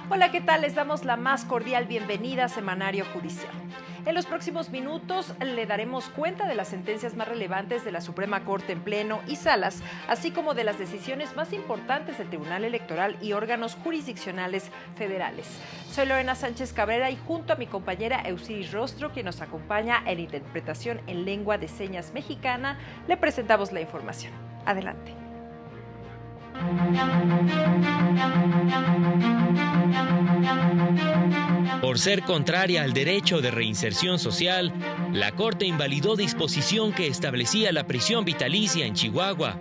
Hola, ¿qué tal? Les damos la más cordial bienvenida a Semanario Judicial. En los próximos minutos le daremos cuenta de las sentencias más relevantes de la Suprema Corte en Pleno y Salas, así como de las decisiones más importantes del Tribunal Electoral y órganos jurisdiccionales federales. Soy Lorena Sánchez Cabrera y junto a mi compañera Eusiris Rostro, quien nos acompaña en interpretación en lengua de señas mexicana, le presentamos la información. Adelante. Por ser contraria al derecho de reinserción social, la Corte invalidó disposición que establecía la prisión vitalicia en Chihuahua.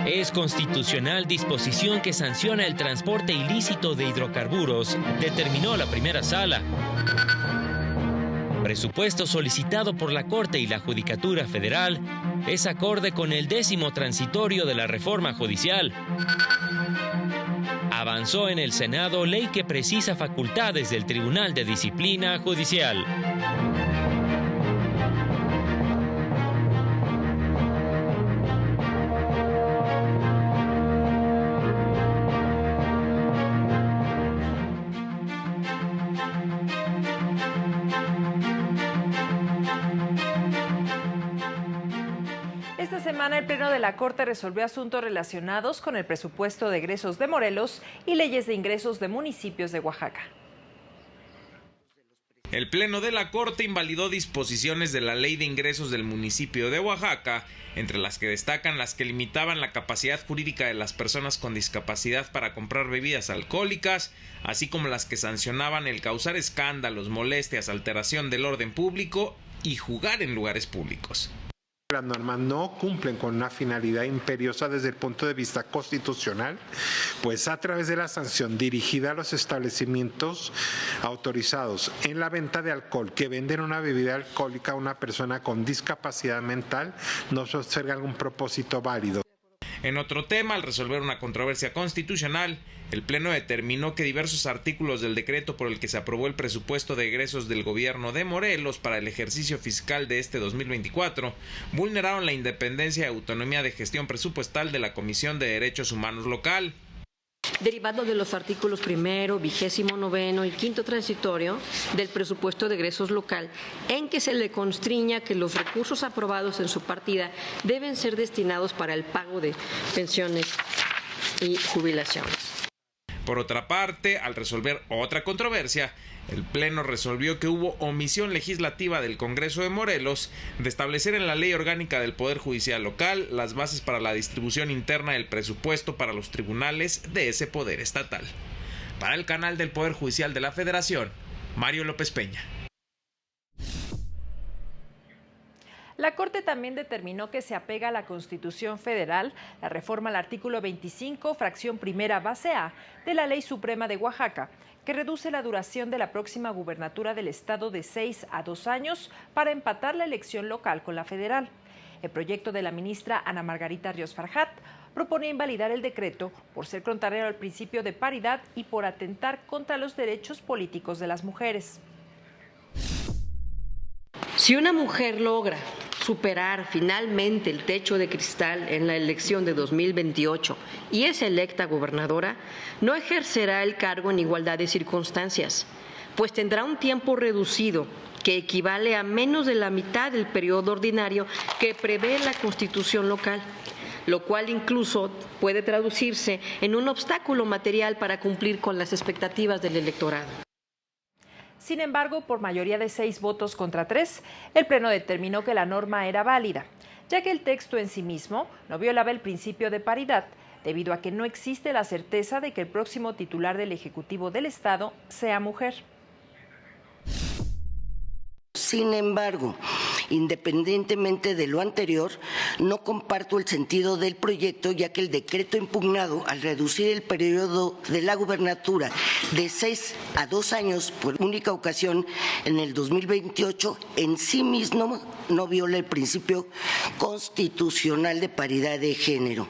Es constitucional disposición que sanciona el transporte ilícito de hidrocarburos, determinó la primera sala. Presupuesto solicitado por la Corte y la Judicatura Federal es acorde con el 10º transitorio de la reforma judicial. Avanzó en el Senado ley que precisa facultades del Tribunal de Disciplina Judicial. Esta semana el Pleno de la Corte resolvió asuntos relacionados con el presupuesto de egresos de Morelos y leyes de ingresos de municipios de Oaxaca. El Pleno de la Corte invalidó disposiciones de la Ley de Ingresos del municipio de Oaxaca, entre las que destacan las que limitaban la capacidad jurídica de las personas con discapacidad para comprar bebidas alcohólicas, así como las que sancionaban el causar escándalos, molestias, alteración del orden público y jugar en lugares públicos. Las normas no cumplen con una finalidad imperiosa desde el punto de vista constitucional, pues a través de la sanción dirigida a los establecimientos autorizados en la venta de alcohol que venden una bebida alcohólica a una persona con discapacidad mental no se observa algún propósito válido. En otro tema, al resolver una controversia constitucional, el Pleno determinó que diversos artículos del decreto por el que se aprobó el presupuesto de egresos del gobierno de Morelos para el ejercicio fiscal de este 2024 vulneraron la independencia y autonomía de gestión presupuestal de la Comisión de Derechos Humanos local. Derivado de los artículos 1º, 29º y 5º transitorio del presupuesto de egresos local, en que se le constriña que los recursos aprobados en su partida deben ser destinados para el pago de pensiones y jubilaciones. Por otra parte, al resolver otra controversia, el Pleno resolvió que hubo omisión legislativa del Congreso de Morelos de establecer en la Ley Orgánica del Poder Judicial Local las bases para la distribución interna del presupuesto para los tribunales de ese poder estatal. Para el canal del Poder Judicial de la Federación, Mario López Peña. La Corte también determinó que se apega a la Constitución Federal la reforma al artículo 25, fracción primera base A, de la Ley Suprema de Oaxaca, que reduce la duración de la próxima gubernatura del Estado de 6 a 2 años para empatar la elección local con la federal. El proyecto de la ministra Ana Margarita Ríos Farjat proponía invalidar el decreto por ser contrario al principio de paridad y por atentar contra los derechos políticos de las mujeres. Si una mujer logra superar finalmente el techo de cristal en la elección de 2028 y es electa gobernadora, no ejercerá el cargo en igualdad de circunstancias, pues tendrá un tiempo reducido que equivale a menos de la mitad del periodo ordinario que prevé la Constitución local, lo cual incluso puede traducirse en un obstáculo material para cumplir con las expectativas del electorado. Sin embargo, por mayoría de 6 votos contra 3, el Pleno determinó que la norma era válida, ya que el texto en sí mismo no violaba el principio de paridad, debido a que no existe la certeza de que el próximo titular del Ejecutivo del Estado sea mujer. Sin embargo, independientemente de lo anterior, no comparto el sentido del proyecto, ya que el decreto impugnado, al reducir el periodo de la gubernatura de 6 a 2 años por única ocasión en el 2028, en sí mismo no viola el principio constitucional de paridad de género.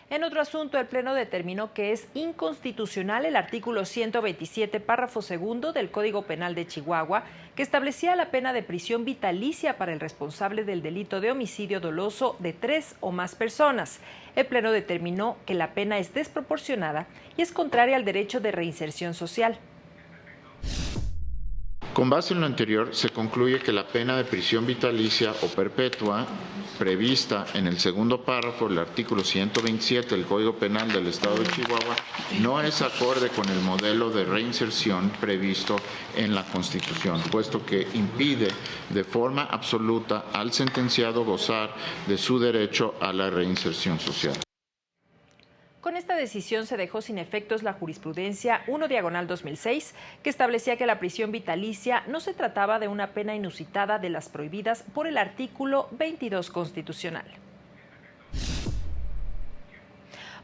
En otro asunto, el Pleno determinó que es inconstitucional el artículo 127, párrafo segundo del Código Penal de Chihuahua, que establecía la pena de prisión vitalicia para el responsable del delito de homicidio doloso de 3 o más personas. El Pleno determinó que la pena es desproporcionada y es contraria al derecho de reinserción social. Con base en lo anterior, se concluye que la pena de prisión vitalicia o perpetua prevista en el segundo párrafo del artículo 127 del Código Penal del Estado de Chihuahua no es acorde con el modelo de reinserción previsto en la Constitución, puesto que impide de forma absoluta al sentenciado gozar de su derecho a la reinserción social. Con esta decisión se dejó sin efectos la jurisprudencia 1/2006, que establecía que la prisión vitalicia no se trataba de una pena inusitada de las prohibidas por el artículo 22 constitucional.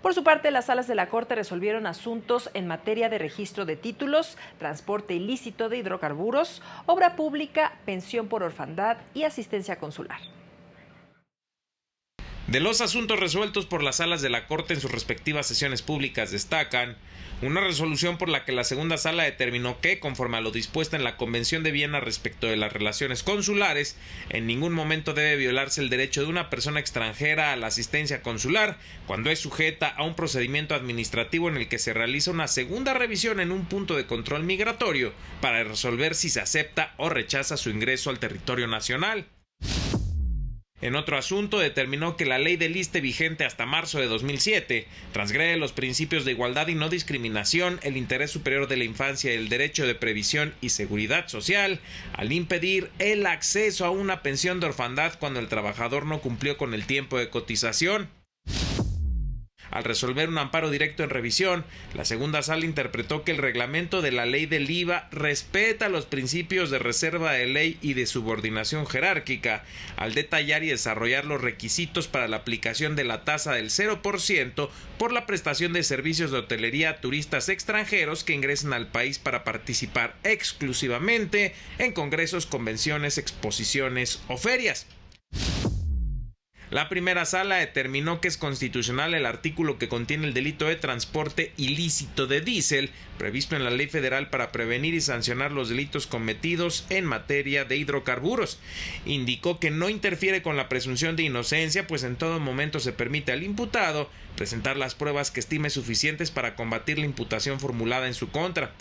Por su parte, las salas de la Corte resolvieron asuntos en materia de registro de títulos, transporte ilícito de hidrocarburos, obra pública, pensión por orfandad y asistencia consular. De los asuntos resueltos por las salas de la Corte en sus respectivas sesiones públicas destacan una resolución por la que la segunda sala determinó que, conforme a lo dispuesto en la Convención de Viena respecto de las relaciones consulares, en ningún momento debe violarse el derecho de una persona extranjera a la asistencia consular cuando es sujeta a un procedimiento administrativo en el que se realiza una segunda revisión en un punto de control migratorio para resolver si se acepta o rechaza su ingreso al territorio nacional. En otro asunto, determinó que la ley del ISSSTE vigente hasta marzo de 2007 transgrede los principios de igualdad y no discriminación, el interés superior de la infancia y el derecho de previsión y seguridad social, al impedir el acceso a una pensión de orfandad cuando el trabajador no cumplió con el tiempo de cotización. Al resolver un amparo directo en revisión, la segunda sala interpretó que el reglamento de la ley del IVA respeta los principios de reserva de ley y de subordinación jerárquica, al detallar y desarrollar los requisitos para la aplicación de la tasa del 0% por la prestación de servicios de hotelería a turistas extranjeros que ingresen al país para participar exclusivamente en congresos, convenciones, exposiciones o ferias. La primera sala determinó que es constitucional el artículo que contiene el delito de transporte ilícito de diésel, previsto en la Ley Federal para prevenir y sancionar los delitos cometidos en materia de hidrocarburos. Indicó que no interfiere con la presunción de inocencia, pues en todo momento se permite al imputado presentar las pruebas que estime suficientes para combatir la imputación formulada en su contra.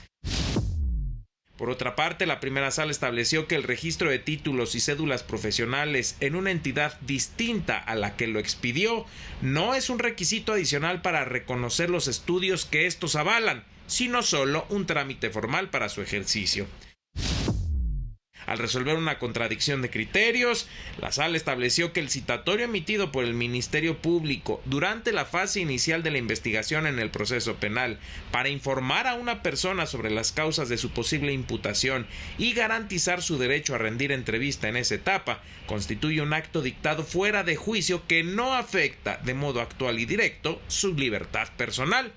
Por otra parte, la primera sala estableció que el registro de títulos y cédulas profesionales en una entidad distinta a la que lo expidió no es un requisito adicional para reconocer los estudios que estos avalan, sino solo un trámite formal para su ejercicio. Al resolver una contradicción de criterios, la sala estableció que el citatorio emitido por el Ministerio Público durante la fase inicial de la investigación en el proceso penal para informar a una persona sobre las causas de su posible imputación y garantizar su derecho a rendir entrevista en esa etapa constituye un acto dictado fuera de juicio que no afecta de modo actual y directo su libertad personal.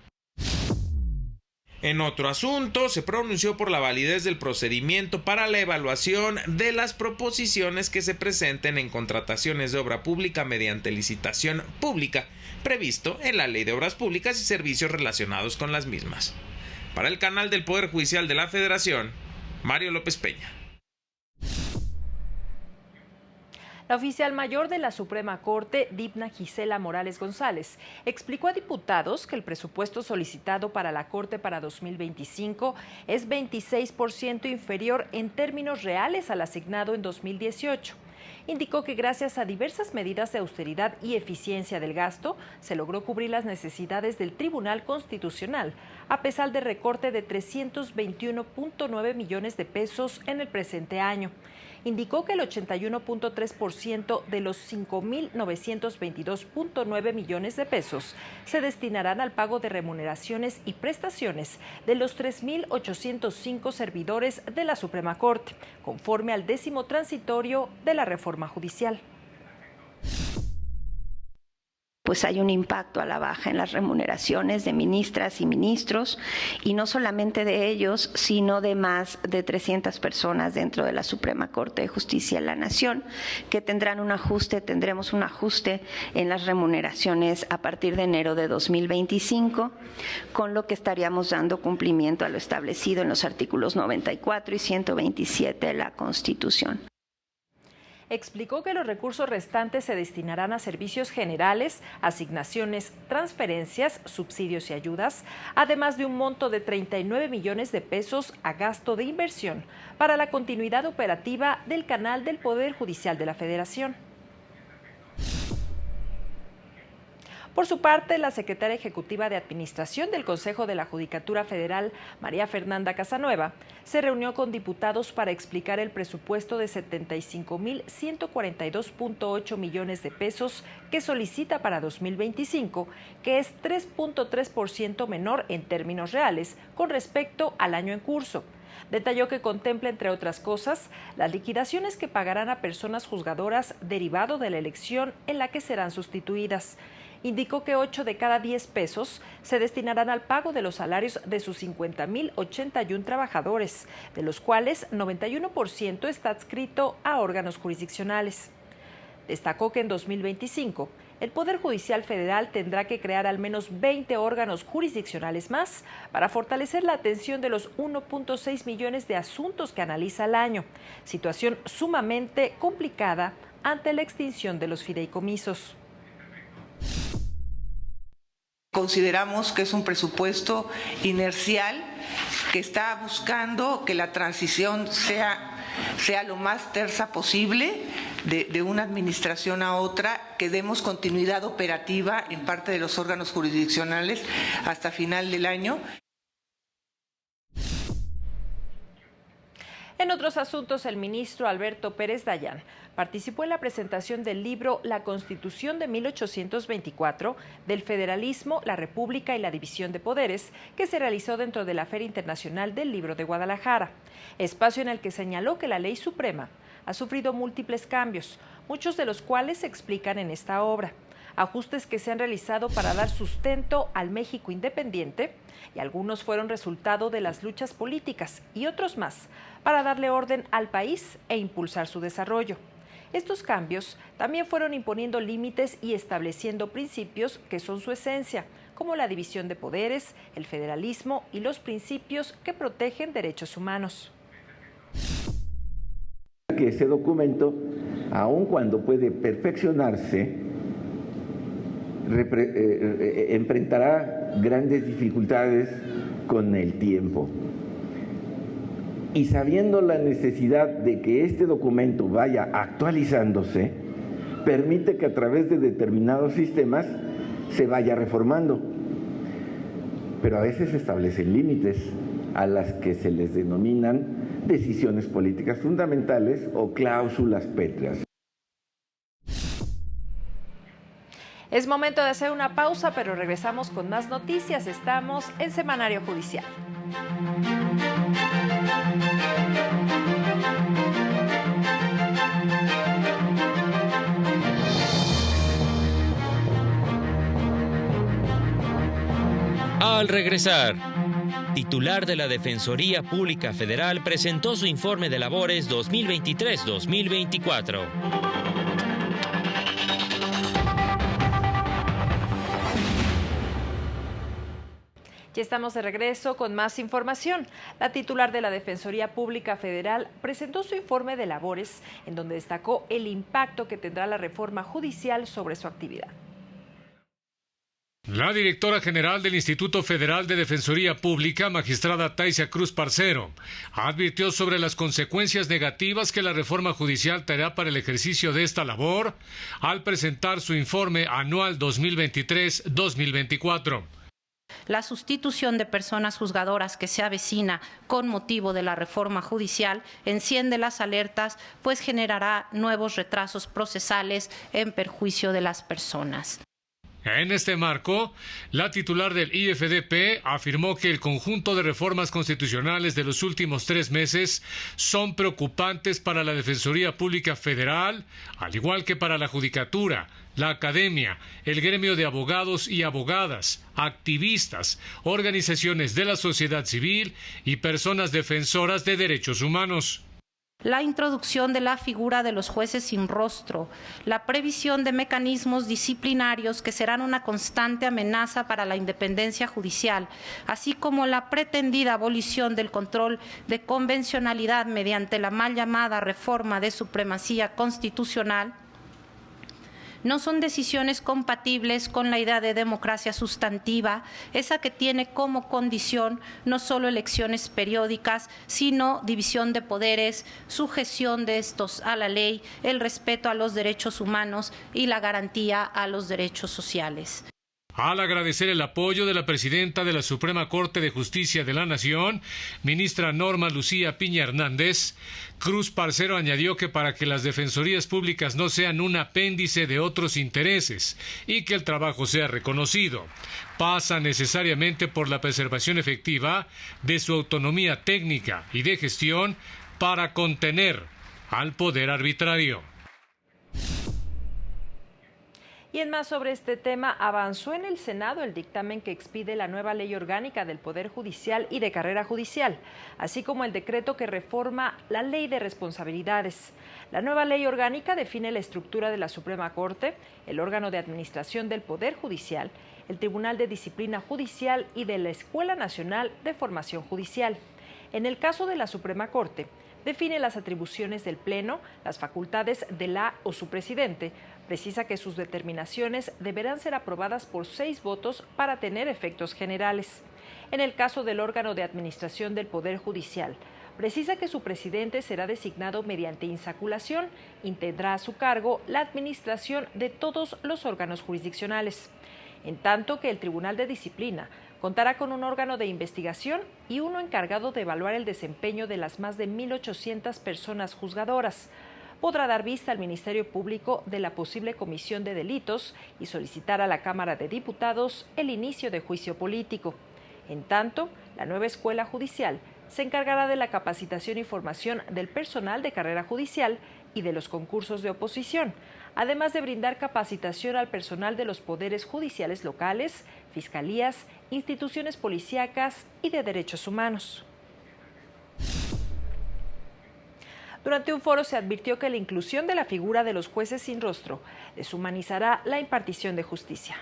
En otro asunto, se pronunció por la validez del procedimiento para la evaluación de las proposiciones que se presenten en contrataciones de obra pública mediante licitación pública, previsto en la Ley de Obras Públicas y Servicios relacionados con las mismas. Para el canal del Poder Judicial de la Federación, Mario López Peña. La oficial mayor de la Suprema Corte, Dipna Gisela Morales González, explicó a diputados que el presupuesto solicitado para la Corte para 2025 es 26% inferior en términos reales al asignado en 2018. Indicó que gracias a diversas medidas de austeridad y eficiencia del gasto, se logró cubrir las necesidades del Tribunal Constitucional, a pesar del recorte de 321.9 millones de pesos en el presente año. Indicó que el 81.3% de los 5.922.9 millones de pesos se destinarán al pago de remuneraciones y prestaciones de los 3.805 servidores de la Suprema Corte, conforme al 10º transitorio de la reforma judicial. pues hay un impacto a la baja en las remuneraciones de ministras y ministros, y no solamente de ellos, sino de más de 300 personas dentro de la Suprema Corte de Justicia de la Nación, que tendremos un ajuste en las remuneraciones a partir de enero de 2025, con lo que estaríamos dando cumplimiento a lo establecido en los artículos 94 y 127 de la Constitución. Explicó que los recursos restantes se destinarán a servicios generales, asignaciones, transferencias, subsidios y ayudas, además de un monto de 39 millones de pesos a gasto de inversión para la continuidad operativa del canal del Poder Judicial de la Federación. Por su parte, la secretaria ejecutiva de Administración del Consejo de la Judicatura Federal, María Fernanda Casanueva, se reunió con diputados para explicar el presupuesto de 75.142.8 millones de pesos que solicita para 2025, que es 3.3% menor en términos reales con respecto al año en curso. Detalló que contempla, entre otras cosas, las liquidaciones que pagarán a personas juzgadoras derivado de la elección en la que serán sustituidas. Indicó que 8 de cada 10 pesos se destinarán al pago de los salarios de sus 50.081 trabajadores, de los cuales 91% está adscrito a órganos jurisdiccionales. Destacó que en 2025 el Poder Judicial Federal tendrá que crear al menos 20 órganos jurisdiccionales más para fortalecer la atención de los 1.6 millones de asuntos que analiza al año, situación sumamente complicada ante la extinción de los fideicomisos. Consideramos que es un presupuesto inercial que está buscando que la transición sea lo más tersa posible de una administración a otra, que demos continuidad operativa en parte de los órganos jurisdiccionales hasta final del año. En otros asuntos, el ministro Alberto Pérez Dayán participó en la presentación del libro La Constitución de 1824, del federalismo, la república y la división de poderes, que se realizó dentro de la Feria Internacional del Libro de Guadalajara, espacio en el que señaló que la Ley Suprema ha sufrido múltiples cambios, muchos de los cuales se explican en esta obra. Ajustes que se han realizado para dar sustento al México independiente, y algunos fueron resultado de las luchas políticas y otros más para darle orden al país e impulsar su desarrollo. Estos cambios también fueron imponiendo límites y estableciendo principios que son su esencia, como la división de poderes, el federalismo y los principios que protegen derechos humanos. Que ese documento, aun cuando puede perfeccionarse, enfrentará grandes dificultades con el tiempo. Y sabiendo la necesidad de que este documento vaya actualizándose, permite que a través de determinados sistemas se vaya reformando. Pero a veces se establecen límites a las que se les denominan decisiones políticas fundamentales o cláusulas pétreas. Es momento de hacer una pausa, pero regresamos con más noticias. Estamos en Semanario Judicial. Al regresar, titular de la Defensoría Pública Federal presentó su informe de labores 2023-2024. Ya estamos de regreso con más información. La titular de la Defensoría Pública Federal presentó su informe de labores, en donde destacó el impacto que tendrá la reforma judicial sobre su actividad. La directora general del Instituto Federal de Defensoría Pública, magistrada Taisia Cruz Parcero, advirtió sobre las consecuencias negativas que la reforma judicial traerá para el ejercicio de esta labor al presentar su informe anual 2023-2024. La sustitución de personas juzgadoras que se avecina con motivo de la reforma judicial enciende las alertas, pues generará nuevos retrasos procesales en perjuicio de las personas. En este marco, la titular del IFDP afirmó que el conjunto de reformas constitucionales de los últimos 3 meses son preocupantes para la Defensoría Pública Federal, al igual que para la Judicatura, la academia, el gremio de abogados y abogadas, activistas, organizaciones de la sociedad civil y personas defensoras de derechos humanos. La introducción de la figura de los jueces sin rostro, la previsión de mecanismos disciplinarios que serán una constante amenaza para la independencia judicial, así como la pretendida abolición del control de convencionalidad mediante la mal llamada reforma de supremacía constitucional, no son decisiones compatibles con la idea de democracia sustantiva, esa que tiene como condición no solo elecciones periódicas, sino división de poderes, sujeción de estos a la ley, el respeto a los derechos humanos y la garantía a los derechos sociales. Al agradecer el apoyo de la presidenta de la Suprema Corte de Justicia de la Nación, ministra Norma Lucía Piña Hernández, Cruz Parcero añadió que para que las defensorías públicas no sean un apéndice de otros intereses y que el trabajo sea reconocido, pasa necesariamente por la preservación efectiva de su autonomía técnica y de gestión para contener al poder arbitrario. Y en más sobre este tema, avanzó en el Senado el dictamen que expide la nueva ley orgánica del Poder Judicial y de carrera judicial, así como el decreto que reforma la ley de responsabilidades. La nueva ley orgánica define la estructura de la Suprema Corte, el órgano de administración del Poder Judicial, el Tribunal de Disciplina Judicial y de la Escuela Nacional de Formación Judicial. En el caso de la Suprema Corte, define las atribuciones del Pleno, las facultades de la o su presidente, precisa que sus determinaciones deberán ser aprobadas por 6 votos para tener efectos generales. En el caso del órgano de administración del Poder Judicial, precisa que su presidente será designado mediante insaculación y tendrá a su cargo la administración de todos los órganos jurisdiccionales. En tanto que el Tribunal de Disciplina contará con un órgano de investigación y uno encargado de evaluar el desempeño de las más de 1.800 personas juzgadoras. Podrá dar vista al Ministerio Público de la posible comisión de delitos y solicitar a la Cámara de Diputados el inicio de juicio político. En tanto, la nueva escuela judicial se encargará de la capacitación y formación del personal de carrera judicial y de los concursos de oposición, además de brindar capacitación al personal de los poderes judiciales locales, fiscalías, instituciones policíacas y de derechos humanos. Durante un foro se advirtió que la inclusión de la figura de los jueces sin rostro deshumanizará la impartición de justicia.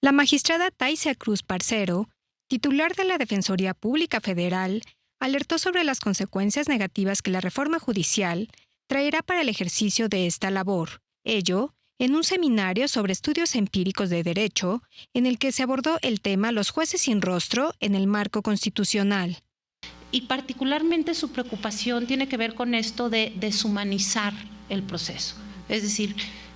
La magistrada Taisia Cruz Parcero, titular de la Defensoría Pública Federal, alertó sobre las consecuencias negativas que la reforma judicial traerá para el ejercicio de esta labor. Ello, en un seminario sobre estudios empíricos de derecho, en el que se abordó el tema los jueces sin rostro en el marco constitucional. Y particularmente su preocupación tiene que ver con esto de deshumanizar el proceso. Es decir,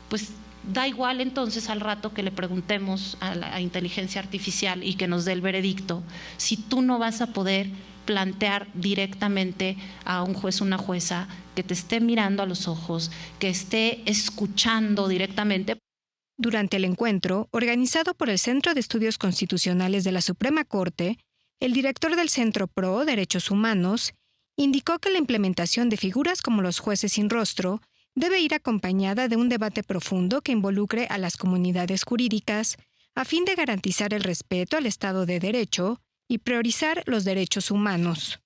pues da igual entonces al rato que le preguntemos a la inteligencia artificial y que nos dé el veredicto, si tú no vas a poder plantear directamente a un juez o una jueza que te esté mirando a los ojos, que esté escuchando directamente. Durante el encuentro, organizado por el Centro de Estudios Constitucionales de la Suprema Corte, el director del Centro Pro Derechos Humanos indicó que la implementación de figuras como los jueces sin rostro debe ir acompañada de un debate profundo que involucre a las comunidades jurídicas a fin de garantizar el respeto al Estado de Derecho y priorizar los derechos humanos.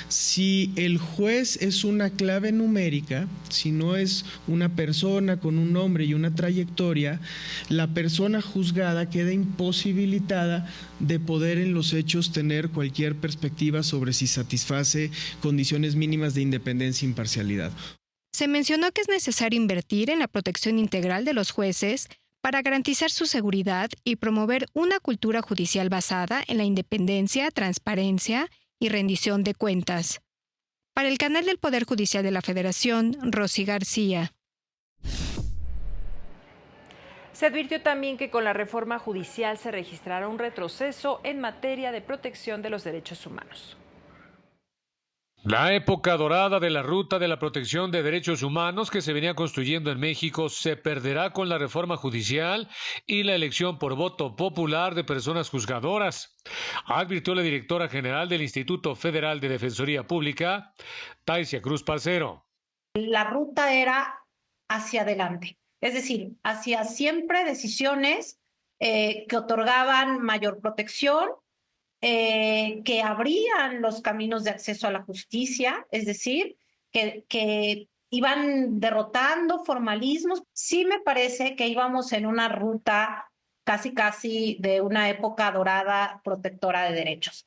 Si el juez es una clave numérica, si no es una persona con un nombre y una trayectoria, la persona juzgada queda imposibilitada de poder en los hechos tener cualquier perspectiva sobre si satisface condiciones mínimas de independencia e imparcialidad. Se mencionó que es necesario invertir en la protección integral de los jueces para garantizar su seguridad y promover una cultura judicial basada en la independencia, transparencia y rendición de cuentas. Para el canal del Poder Judicial de la Federación, Rosy García. Se advirtió también que con la reforma judicial se registrará un retroceso en materia de protección de los derechos humanos. La época dorada de la ruta de la protección de derechos humanos que se venía construyendo en México se perderá con la reforma judicial y la elección por voto popular de personas juzgadoras, advirtió la directora general del Instituto Federal de Defensoría Pública, Taisia Cruz Parcero. La ruta era hacia adelante, Es decir, hacía siempre decisiones que otorgaban mayor protección, que abrían los caminos de acceso a la justicia, es decir, que iban derrotando formalismos. Sí me parece que íbamos en una ruta casi de una época dorada protectora de derechos.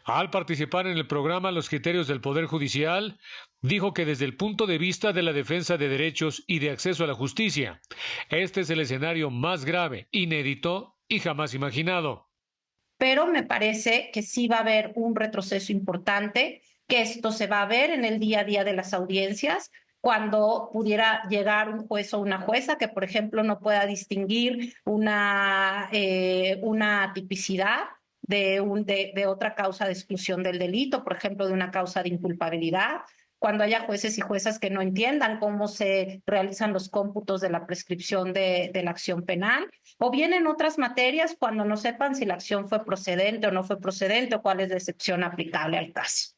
Al participar en el programa Los Criterios del Poder Judicial, dijo que desde el punto de vista de la defensa de derechos y de acceso a la justicia, este es el escenario más grave, inédito y jamás imaginado. Pero me parece que sí va a haber un retroceso importante, que esto se va a ver en el día a día de las audiencias, cuando pudiera llegar un juez o una jueza que, por ejemplo, no pueda distinguir una tipicidad de otra causa de exclusión del delito, por ejemplo, de una causa de inculpabilidad, cuando haya jueces y juezas que no entiendan cómo se realizan los cómputos de la prescripción de la acción penal, o bien en otras materias cuando no sepan si la acción fue procedente o no fue procedente o cuál es la excepción aplicable al caso.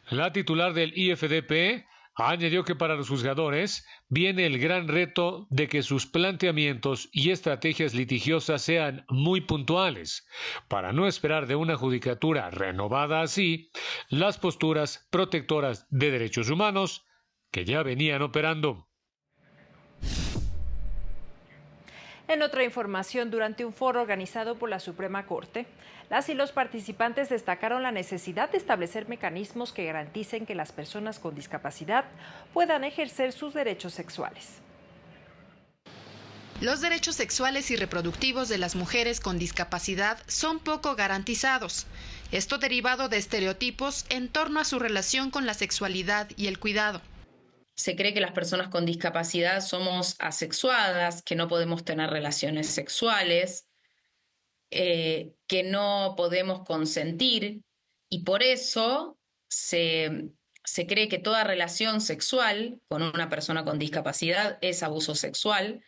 La titular del IFDP añadió que para los juzgadores viene el gran reto de que sus planteamientos y estrategias litigiosas sean muy puntuales, para no esperar de una judicatura renovada así las posturas protectoras de derechos humanos que ya venían operando. En otra información, durante un foro organizado por la Suprema Corte, las y los participantes destacaron la necesidad de establecer mecanismos que garanticen que las personas con discapacidad puedan ejercer sus derechos sexuales. Los derechos sexuales y reproductivos de las mujeres con discapacidad son poco garantizados. Esto derivado de estereotipos en torno a su relación con la sexualidad y el cuidado. Se cree que las personas con discapacidad somos asexuadas, que no podemos tener relaciones sexuales, que no podemos consentir, y por eso se cree que toda relación sexual con una persona con discapacidad es abuso sexual.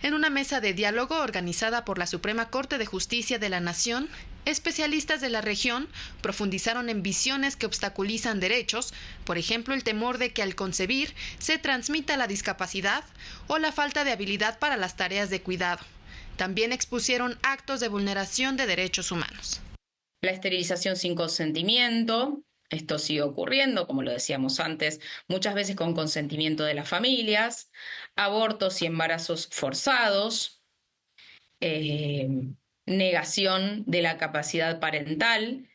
En una mesa de diálogo organizada por la Suprema Corte de Justicia de la Nación, especialistas de la región profundizaron en visiones que obstaculizan derechos, por ejemplo, el temor de que al concebir se transmita la discapacidad o la falta de habilidad para las tareas de cuidado. También expusieron actos de vulneración de derechos humanos. La esterilización sin consentimiento, esto sigue ocurriendo, como lo decíamos antes, muchas veces con consentimiento de las familias, abortos y embarazos forzados, negación de la capacidad parental,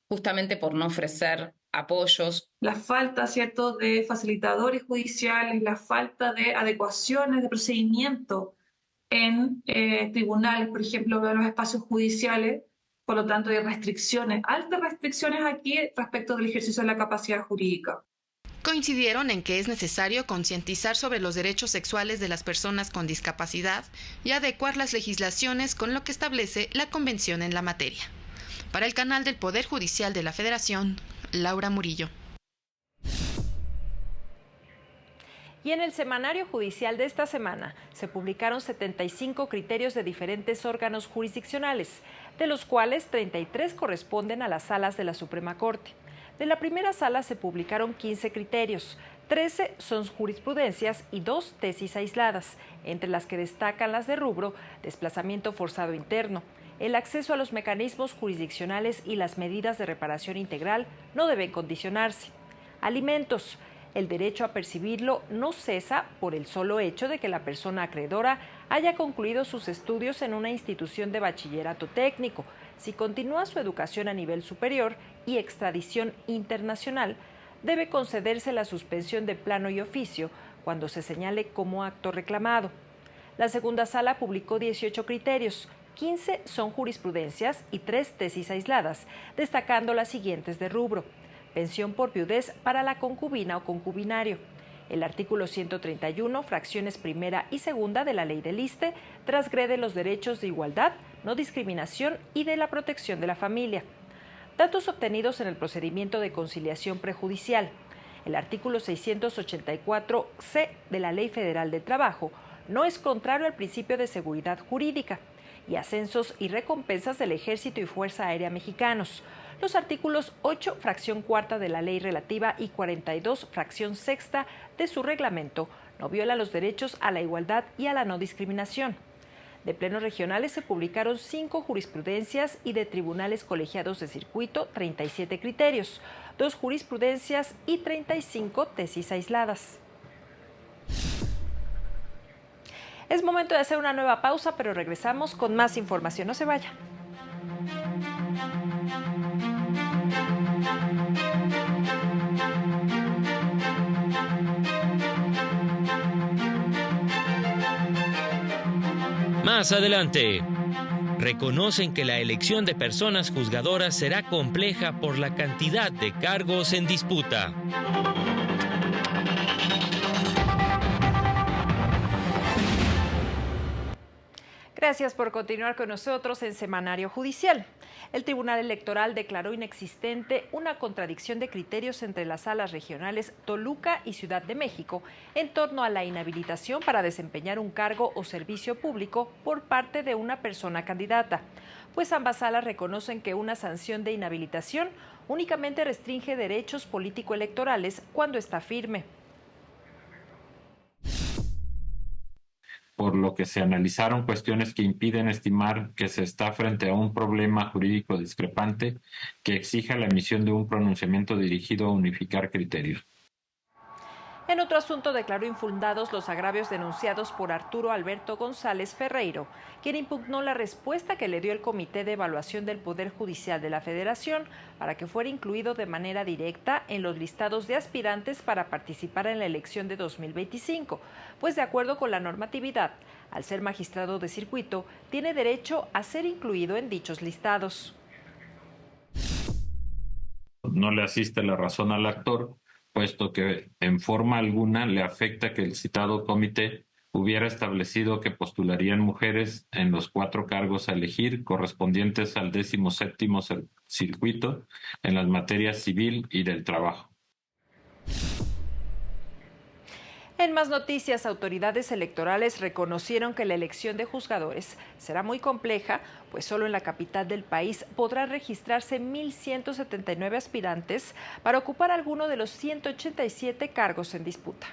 justamente por no ofrecer apoyos. La falta, ¿cierto?, de facilitadores judiciales, la falta de adecuaciones de procedimiento en tribunales, por ejemplo, en los espacios judiciales, por lo tanto hay restricciones, altas restricciones aquí respecto del ejercicio de la capacidad jurídica. Coincidieron en que es necesario concientizar sobre los derechos sexuales de las personas con discapacidad y adecuar las legislaciones con lo que establece la Convención en la materia. Para el canal del Poder Judicial de la Federación, Laura Murillo. Y en el semanario judicial de esta semana se publicaron 75 criterios de diferentes órganos jurisdiccionales, de los cuales 33 corresponden a las salas de la Suprema Corte. De la primera sala se publicaron 15 criterios, 13 son jurisprudencias y 2 tesis aisladas, entre las que destacan las de rubro desplazamiento forzado interno. El acceso a los mecanismos jurisdiccionales y las medidas de reparación integral no deben condicionarse. Alimentos. El derecho a percibirlo no cesa por el solo hecho de que la persona acreedora haya concluido sus estudios en una institución de bachillerato técnico. Si continúa su educación a nivel superior y extradición internacional, debe concederse la suspensión de plano y oficio cuando se señale como acto reclamado. La segunda sala publicó 18 criterios, 15 son jurisprudencias y 3 tesis aisladas, destacando las siguientes de rubro. Pensión por viudez para la concubina o concubinario. El artículo 131, fracciones primera y segunda de la Ley del ISSSTE, transgrede los derechos de igualdad, no discriminación y de la protección de la familia. Datos obtenidos en el procedimiento de conciliación prejudicial. El artículo 684C de la Ley Federal del Trabajo no es contrario al principio de seguridad jurídica. Y ascensos y recompensas del Ejército y Fuerza Aérea Mexicanos. Los artículos 8, fracción cuarta de la ley relativa y 42, fracción sexta de su reglamento, no viola los derechos a la igualdad y a la no discriminación. De plenos regionales se publicaron 5 jurisprudencias y de tribunales colegiados de circuito 37 criterios, 2 jurisprudencias y 35 tesis aisladas. Es momento de hacer una nueva pausa, pero regresamos con más información. No se vayan. Más adelante, reconocen que la elección de personas juzgadoras será compleja por la cantidad de cargos en disputa. Gracias por continuar con nosotros en Semanario Judicial. El Tribunal Electoral declaró inexistente una contradicción de criterios entre las salas regionales Toluca y Ciudad de México en torno a la inhabilitación para desempeñar un cargo o servicio público por parte de una persona candidata, pues ambas salas reconocen que una sanción de inhabilitación únicamente restringe derechos político-electorales cuando está firme. Por lo que se analizaron cuestiones que impiden estimar que se está frente a un problema jurídico discrepante que exija la emisión de un pronunciamiento dirigido a unificar criterios. En otro asunto, declaró infundados los agravios denunciados por Arturo Alberto González Ferreiro, quien impugnó la respuesta que le dio el Comité de Evaluación del Poder Judicial de la Federación para que fuera incluido de manera directa en los listados de aspirantes para participar en la elección de 2025, pues de acuerdo con la normatividad, al ser magistrado de circuito, tiene derecho a ser incluido en dichos listados. No le asiste la razón al actor, puesto que en forma alguna le afecta que el citado comité hubiera establecido que postularían mujeres en los 4 cargos a elegir correspondientes al 17º circuito en las materias civil y del trabajo. En más noticias, autoridades electorales reconocieron que la elección de juzgadores será muy compleja, pues solo en la capital del país podrán registrarse 1.179 aspirantes para ocupar alguno de los 187 cargos en disputa.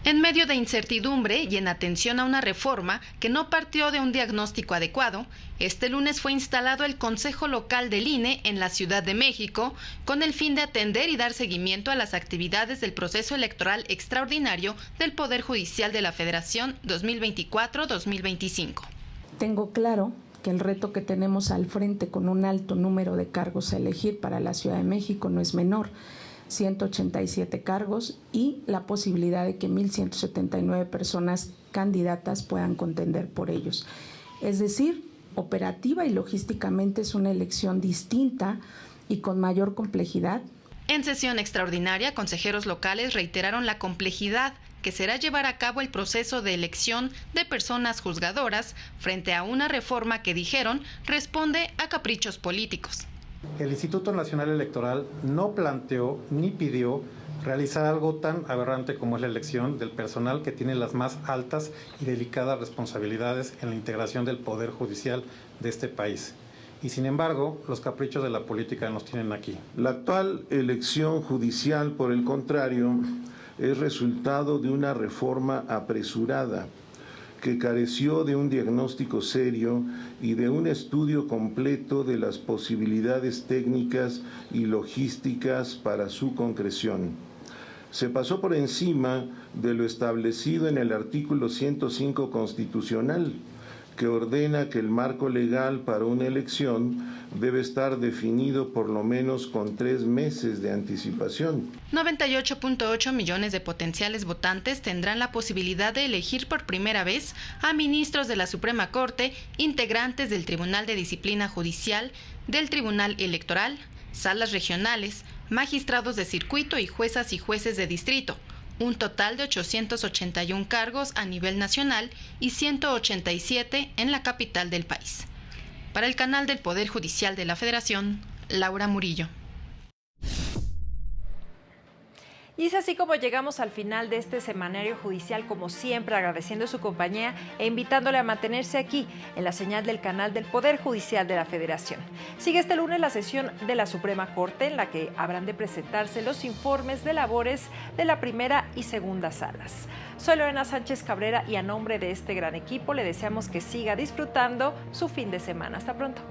En medio de incertidumbre y en atención a una reforma que no partió de un diagnóstico adecuado, este lunes fue instalado el Consejo Local del INE en la Ciudad de México con el fin de atender y dar seguimiento a las actividades del proceso electoral extraordinario del Poder Judicial de la Federación 2024-2025. Tengo claro que el reto que tenemos al frente con un alto número de cargos a elegir para la Ciudad de México no es menor. 187 cargos y la posibilidad de que 1.179 personas candidatas puedan contender por ellos. Es decir, operativa y logísticamente es una elección distinta y con mayor complejidad. En sesión extraordinaria, consejeros locales reiteraron la complejidad que será llevar a cabo el proceso de elección de personas juzgadoras frente a una reforma que dijeron responde a caprichos políticos. El Instituto Nacional Electoral no planteó ni pidió realizar algo tan aberrante como es la elección del personal que tiene las más altas y delicadas responsabilidades en la integración del Poder Judicial de este país. Y sin embargo, los caprichos de la política nos tienen aquí. La actual elección judicial, por el contrario, es resultado de una reforma apresurada que careció de un diagnóstico serio y de un estudio completo de las posibilidades técnicas y logísticas para su concreción. Se pasó por encima de lo establecido en el artículo 105 constitucional, que ordena que el marco legal para una elección debe estar definido por lo menos con 3 meses de anticipación. 98.8 millones de potenciales votantes tendrán la posibilidad de elegir por primera vez a ministros de la Suprema Corte, integrantes del Tribunal de Disciplina Judicial, del Tribunal Electoral, salas regionales, magistrados de circuito y juezas y jueces de distrito. Un total de 881 cargos a nivel nacional y 187 en la capital del país. Para el canal del Poder Judicial de la Federación, Laura Murillo. Y es así como llegamos al final de este semanario judicial, como siempre, agradeciendo su compañía e invitándole a mantenerse aquí, en la señal del canal del Poder Judicial de la Federación. Sigue este lunes la sesión de la Suprema Corte, en la que habrán de presentarse los informes de labores de la primera y segunda salas. Soy Lorena Sánchez Cabrera y a nombre de este gran equipo le deseamos que siga disfrutando su fin de semana. Hasta pronto.